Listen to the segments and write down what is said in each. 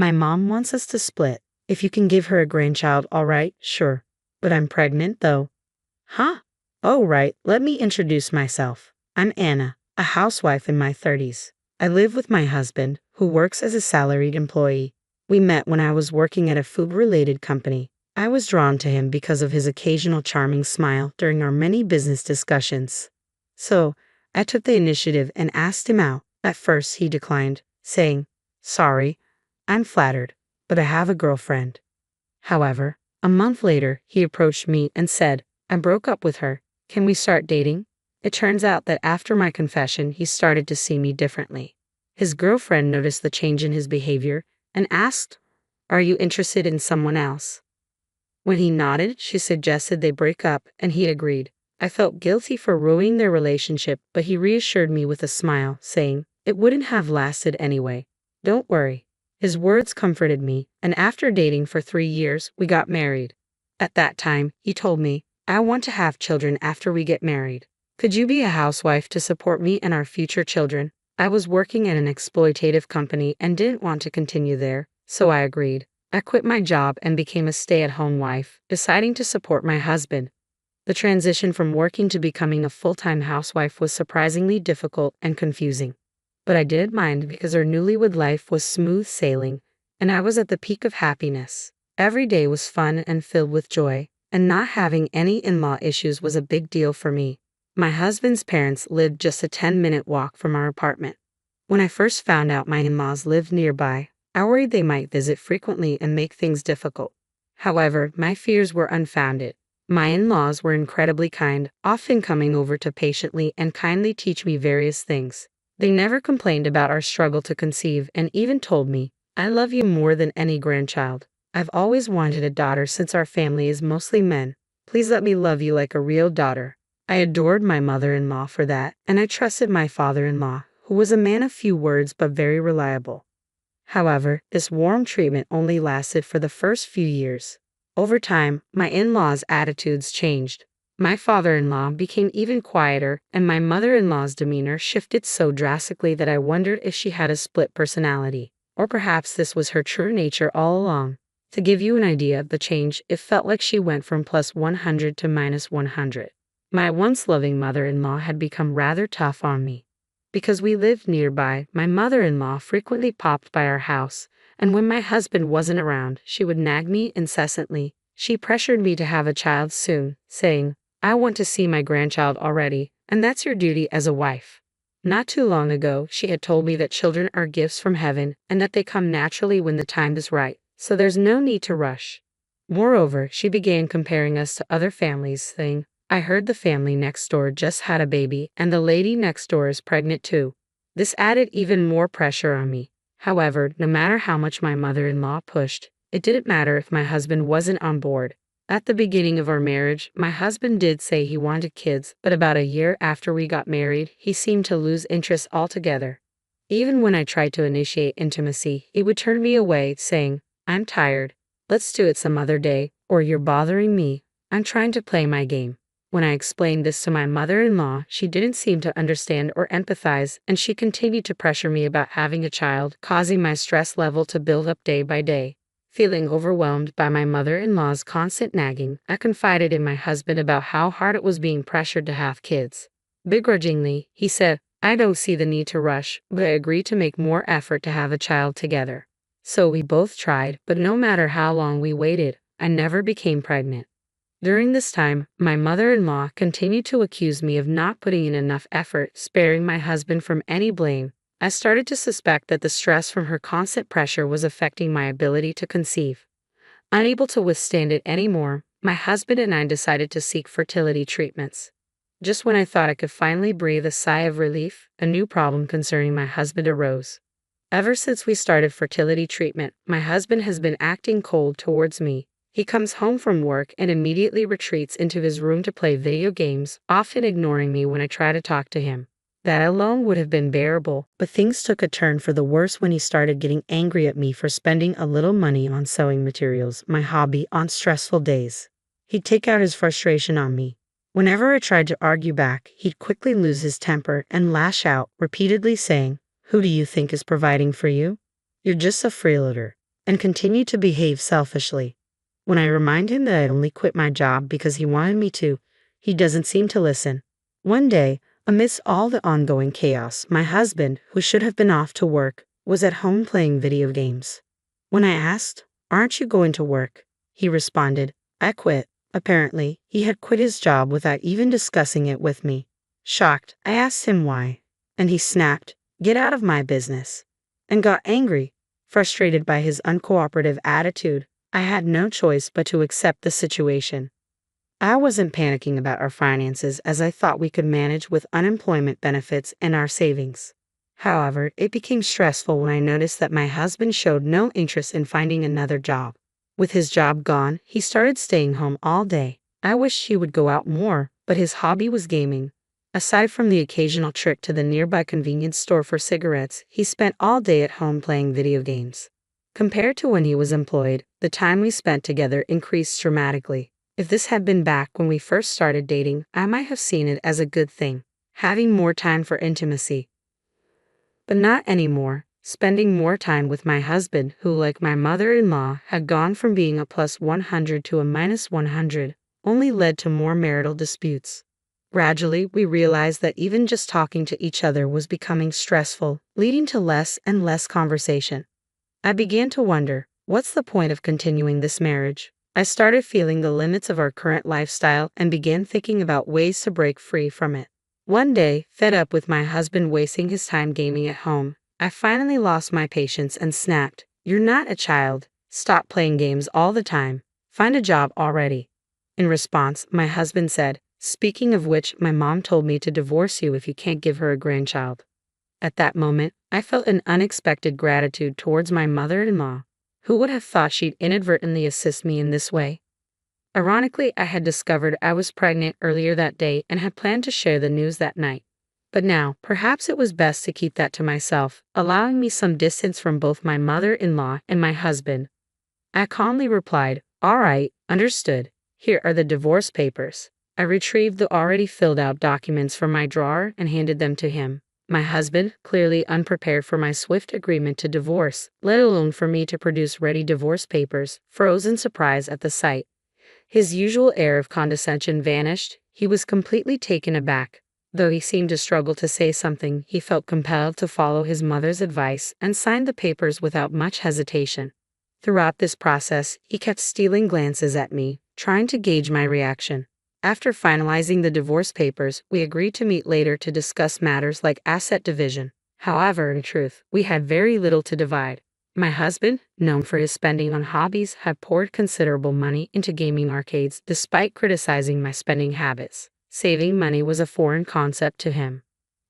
My mom wants us to split. If you can give her a grandchild, all right, sure. But I'm pregnant, though. Huh? Oh, right, let me introduce myself. I'm Anna, a housewife in my 30s. I live with my husband, who works as a salaried employee. We met when I was working at a food-related company. I was drawn to him because of his occasional charming smile during our many business discussions. So, I took the initiative and asked him out. At first, he declined, saying, "Sorry, I'm flattered, but I have a girlfriend." However, a month later, he approached me and said, "I broke up with her. Can we start dating?" It turns out that after my confession, he started to see me differently. His girlfriend noticed the change in his behavior and asked, "Are you interested in someone else?" When he nodded, she suggested they break up, and he agreed. I felt guilty for ruining their relationship, but he reassured me with a smile, saying, "It wouldn't have lasted anyway. Don't worry." His words comforted me, and after dating for 3 years, we got married. At that time, he told me, "I want to have children after we get married. Could you be a housewife to support me and our future children?" I was working at an exploitative company and didn't want to continue there, so I agreed. I quit my job and became a stay-at-home wife, deciding to support my husband. The transition from working to becoming a full-time housewife was surprisingly difficult and confusing. But I didn't mind because our newlywed life was smooth sailing, and I was at the peak of happiness. Every day was fun and filled with joy, and not having any in-law issues was a big deal for me. My husband's parents lived just a 10-minute walk from our apartment. When I first found out my in-laws lived nearby, I worried they might visit frequently and make things difficult. However, my fears were unfounded. My in-laws were incredibly kind, often coming over to patiently and kindly teach me various things. They never complained about our struggle to conceive and even told me, "I love you more than any grandchild. I've always wanted a daughter since our family is mostly men. Please let me love you like a real daughter." I adored my mother-in-law for that, and I trusted my father-in-law, who was a man of few words but very reliable. However, this warm treatment only lasted for the first few years. Over time, my in-laws' attitudes changed. My father-in-law became even quieter, and my mother-in-law's demeanor shifted so drastically that I wondered if she had a split personality, or perhaps this was her true nature all along. To give you an idea of the change, it felt like she went from +100 to -100. My once loving mother-in-law had become rather tough on me. Because we lived nearby, my mother-in-law frequently popped by our house, and when my husband wasn't around, she would nag me incessantly. She pressured me to have a child soon, saying, "I want to see my grandchild already, and that's your duty as a wife." Not too long ago, she had told me that children are gifts from heaven and that they come naturally when the time is right, so there's no need to rush. Moreover, she began comparing us to other families, saying, "I heard the family next door just had a baby, and the lady next door is pregnant too." This added even more pressure on me. However, no matter how much my mother-in-law pushed, it didn't matter if my husband wasn't on board. At the beginning of our marriage, my husband did say he wanted kids, but about a year after we got married, he seemed to lose interest altogether. Even when I tried to initiate intimacy, he would turn me away, saying, "I'm tired. Let's do it some other day," or "You're bothering me. I'm trying to play my game." When I explained this to my mother-in-law, she didn't seem to understand or empathize, and she continued to pressure me about having a child, causing my stress level to build up day by day. Feeling overwhelmed by my mother-in-law's constant nagging, I confided in my husband about how hard it was being pressured to have kids. Begrudgingly, he said, "I don't see the need to rush," but I agreed to make more effort to have a child together. So we both tried, but no matter how long we waited, I never became pregnant. During this time, my mother-in-law continued to accuse me of not putting in enough effort, sparing my husband from any blame. I started to suspect that the stress from her constant pressure was affecting my ability to conceive. Unable to withstand it anymore, my husband and I decided to seek fertility treatments. Just when I thought I could finally breathe a sigh of relief, a new problem concerning my husband arose. Ever since we started fertility treatment, my husband has been acting cold towards me. He comes home from work and immediately retreats into his room to play video games, often ignoring me when I try to talk to him. That alone would have been bearable, but things took a turn for the worse when he started getting angry at me for spending a little money on sewing materials, my hobby, on stressful days. He'd take out his frustration on me. Whenever I tried to argue back, he'd quickly lose his temper and lash out, repeatedly saying, "Who do you think is providing for you? You're just a freeloader." and continued to behave selfishly. When I remind him that I only quit my job because he wanted me to, he doesn't seem to listen. One day, amidst all the ongoing chaos, my husband, who should have been off to work, was at home playing video games. When I asked, "Aren't you going to work?" he responded, "I quit." Apparently, he had quit his job without even discussing it with me. Shocked, I asked him why, and he snapped, "Get out of my business," and got angry. Frustrated by his uncooperative attitude, I had no choice but to accept the situation. I wasn't panicking about our finances as I thought we could manage with unemployment benefits and our savings. However, it became stressful when I noticed that my husband showed no interest in finding another job. With his job gone, he started staying home all day. I wished he would go out more, but his hobby was gaming. Aside from the occasional trip to the nearby convenience store for cigarettes, he spent all day at home playing video games. Compared to when he was employed, the time we spent together increased dramatically. If this had been back when we first started dating, I might have seen it as a good thing, having more time for intimacy. But not anymore. Spending more time with my husband, who, like my mother-in-law, had gone from being a plus 100 to a minus 100, only led to more marital disputes. Gradually, we realized that even just talking to each other was becoming stressful, leading to less and less conversation. I began to wonder, what's the point of continuing this marriage? I started feeling the limits of our current lifestyle and began thinking about ways to break free from it. One day, fed up with my husband wasting his time gaming at home, I finally lost my patience and snapped, "You're not a child. Stop playing games all the time. Find a job already." In response, my husband said, "Speaking of which, my mom told me to divorce you if you can't give her a grandchild." At that moment, I felt an unexpected gratitude towards my mother-in-law. Who would have thought she'd inadvertently assist me in this way? Ironically, I had discovered I was pregnant earlier that day and had planned to share the news that night. But now, perhaps it was best to keep that to myself, allowing me some distance from both my mother-in-law and my husband. I calmly replied, "All right, understood. Here are the divorce papers." I retrieved the already filled out documents from my drawer and handed them to him. My husband, clearly unprepared for my swift agreement to divorce, let alone for me to produce ready divorce papers, froze in surprise at the sight. His usual air of condescension vanished. He was completely taken aback. Though he seemed to struggle to say something, he felt compelled to follow his mother's advice and signed the papers without much hesitation. Throughout this process, he kept stealing glances at me, trying to gauge my reaction. After finalizing the divorce papers, we agreed to meet later to discuss matters like asset division. However, in truth, we had very little to divide. My husband, known for his spending on hobbies, had poured considerable money into gaming arcades despite criticizing my spending habits. Saving money was a foreign concept to him.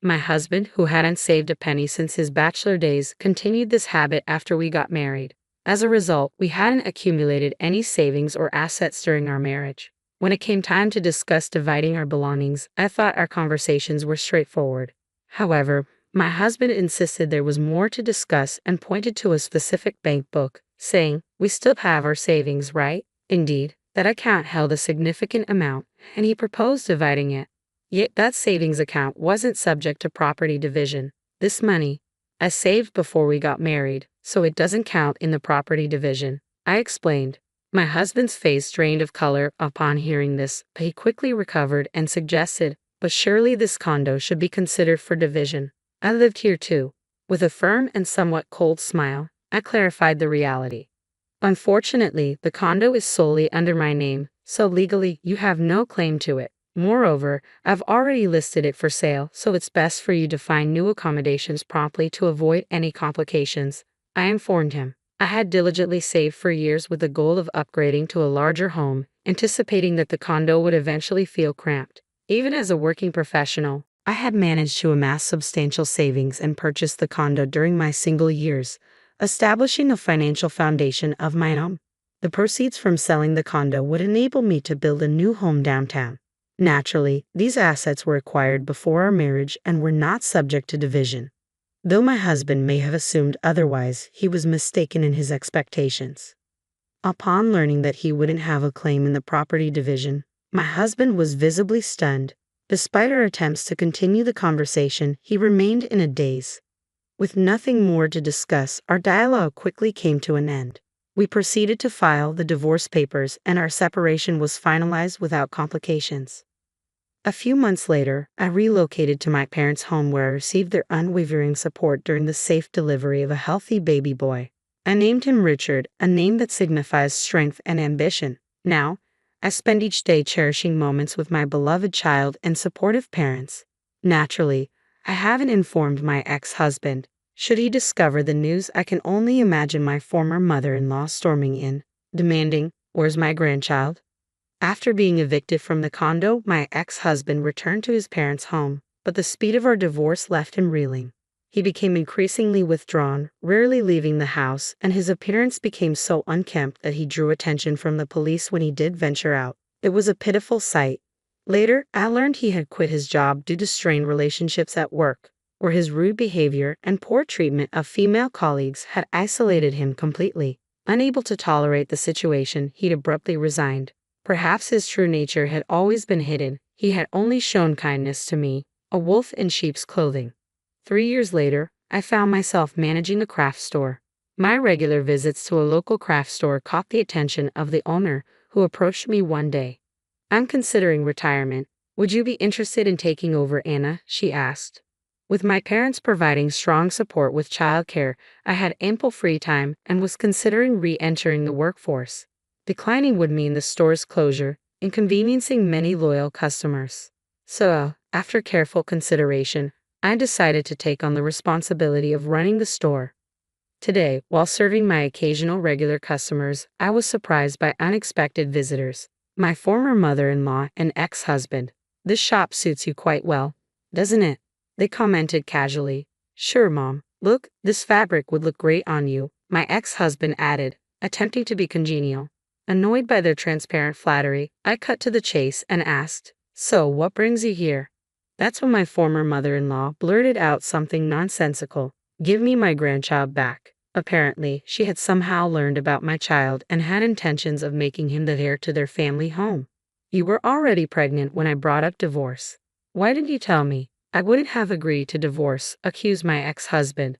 My husband, who hadn't saved a penny since his bachelor days, continued this habit after we got married. As a result, we hadn't accumulated any savings or assets during our marriage. When it came time to discuss dividing our belongings, I thought our conversations were straightforward. However, my husband insisted there was more to discuss and pointed to a specific bank book, saying, "We still have our savings, right?" Indeed, that account held a significant amount, and he proposed dividing it. Yet that savings account wasn't subject to property division. This money, I saved before we got married, so it doesn't count in the property division, I explained. My husband's face drained of color upon hearing this, but he quickly recovered and suggested, "But surely this condo should be considered for division. I lived here too." With a firm and somewhat cold smile, I clarified the reality. "Unfortunately, the condo is solely under my name, so legally you have no claim to it. Moreover, I've already listed it for sale, so it's best for you to find new accommodations promptly to avoid any complications," I informed him. I had diligently saved for years with the goal of upgrading to a larger home, anticipating that the condo would eventually feel cramped. Even as a working professional, I had managed to amass substantial savings and purchase the condo during my single years, establishing a financial foundation of my own. The proceeds from selling the condo would enable me to build a new home downtown. Naturally, these assets were acquired before our marriage and were not subject to division. Though my husband may have assumed otherwise, he was mistaken in his expectations. Upon learning that he wouldn't have a claim in the property division, my husband was visibly stunned. Despite our attempts to continue the conversation, he remained in a daze. With nothing more to discuss, our dialogue quickly came to an end. We proceeded to file the divorce papers, and our separation was finalized without complications. A few months later, I relocated to my parents' home where I received their unwavering support during the safe delivery of a healthy baby boy. I named him Richard, a name that signifies strength and ambition. Now, I spend each day cherishing moments with my beloved child and supportive parents. Naturally, I haven't informed my ex-husband. Should he discover the news, I can only imagine my former mother-in-law storming in, demanding, "Where's my grandchild?" After being evicted from the condo, my ex-husband returned to his parents' home, but the speed of our divorce left him reeling. He became increasingly withdrawn, rarely leaving the house, and his appearance became so unkempt that he drew attention from the police when he did venture out. It was a pitiful sight. Later, I learned he had quit his job due to strained relationships at work, where his rude behavior and poor treatment of female colleagues had isolated him completely. Unable to tolerate the situation, he'd abruptly resigned. Perhaps his true nature had always been hidden. He had only shown kindness to me, a wolf in sheep's clothing. 3 years later, I found myself managing a craft store. My regular visits to a local craft store caught the attention of the owner, who approached me one day. "I'm considering retirement. Would you be interested in taking over, Anna?" she asked. With my parents providing strong support with childcare, I had ample free time and was considering re-entering the workforce. Declining would mean the store's closure, inconveniencing many loyal customers. So, after careful consideration, I decided to take on the responsibility of running the store. Today, while serving my occasional regular customers, I was surprised by unexpected visitors. My former mother-in-law and ex-husband. "This shop suits you quite well, doesn't it?" they commented casually. "Sure, Mom. Look, this fabric would look great on you," my ex-husband added, attempting to be congenial. Annoyed by their transparent flattery, I cut to the chase and asked, "So, what brings you here?" That's when my former mother-in-law blurted out something nonsensical. "Give me my grandchild back." Apparently, she had somehow learned about my child and had intentions of making him the heir to their family home. "You were already pregnant when I brought up divorce. Why didn't you tell me?" "I wouldn't have agreed to divorce," accused my ex-husband.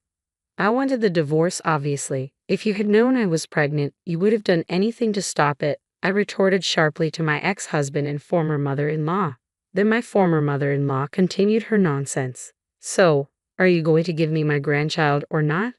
"I wanted the divorce, obviously. If you had known I was pregnant, you would have done anything to stop it," I retorted sharply to my ex-husband and former mother-in-law. Then my former mother-in-law continued her nonsense. "So, are you going to give me my grandchild or not?"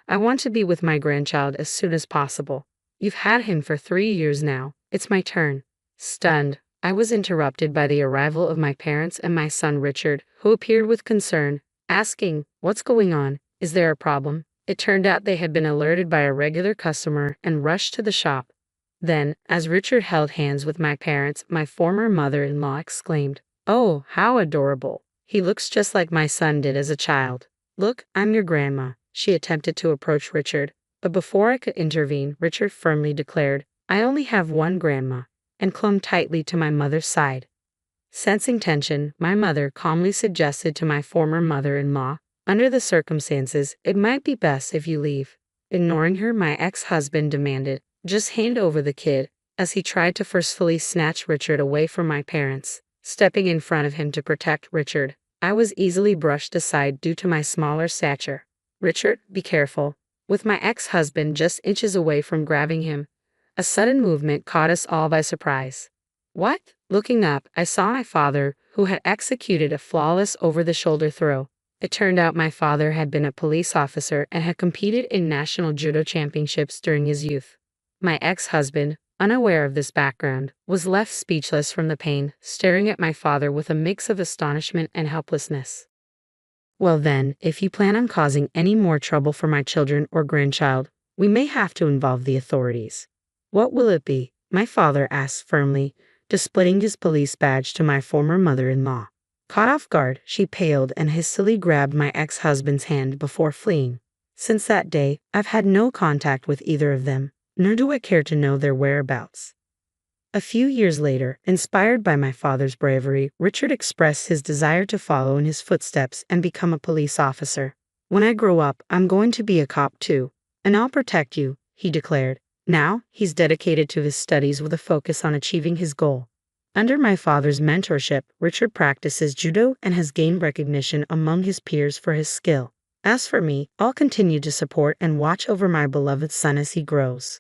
"I want to be with my grandchild as soon as possible. You've had him for 3 years now. It's my turn." Stunned, I was interrupted by the arrival of my parents and my son Richard, who appeared with concern, asking, "What's going on? Is there a problem?" It turned out they had been alerted by a regular customer and rushed to the shop. Then, as Richard held hands with my parents, my former mother-in-law exclaimed, "Oh, how adorable. He looks just like my son did as a child." "Look, I'm your grandma." She attempted to approach Richard, but before I could intervene, Richard firmly declared, "I only have one grandma," and clung tightly to my mother's side. Sensing tension, my mother calmly suggested to my former mother-in-law, "Under the circumstances, it might be best if you leave." Ignoring her, my ex-husband demanded, "Just hand over the kid," as he tried to forcefully snatch Richard away from my parents. Stepping in front of him to protect Richard, I was easily brushed aside due to my smaller stature. "Richard, be careful." With my ex-husband just inches away from grabbing him, a sudden movement caught us all by surprise. "What?" Looking up, I saw my father, who had executed a flawless over-the-shoulder throw. It turned out my father had been a police officer and had competed in national judo championships during his youth. My ex-husband, unaware of this background, was left speechless from the pain, staring at my father with a mix of astonishment and helplessness. "Well then, if you plan on causing any more trouble for my children or grandchild, we may have to involve the authorities." "What will it be?" my father asked firmly, displaying his police badge to my former mother-in-law. Caught off guard, she paled and hastily grabbed my ex-husband's hand before fleeing. Since that day, I've had no contact with either of them, nor do I care to know their whereabouts. A few years later, inspired by my father's bravery, Richard expressed his desire to follow in his footsteps and become a police officer. "When I grow up, I'm going to be a cop too, and I'll protect you," he declared. Now, he's dedicated to his studies with a focus on achieving his goal. Under my father's mentorship, Richard practices judo and has gained recognition among his peers for his skill. As for me, I'll continue to support and watch over my beloved son as he grows.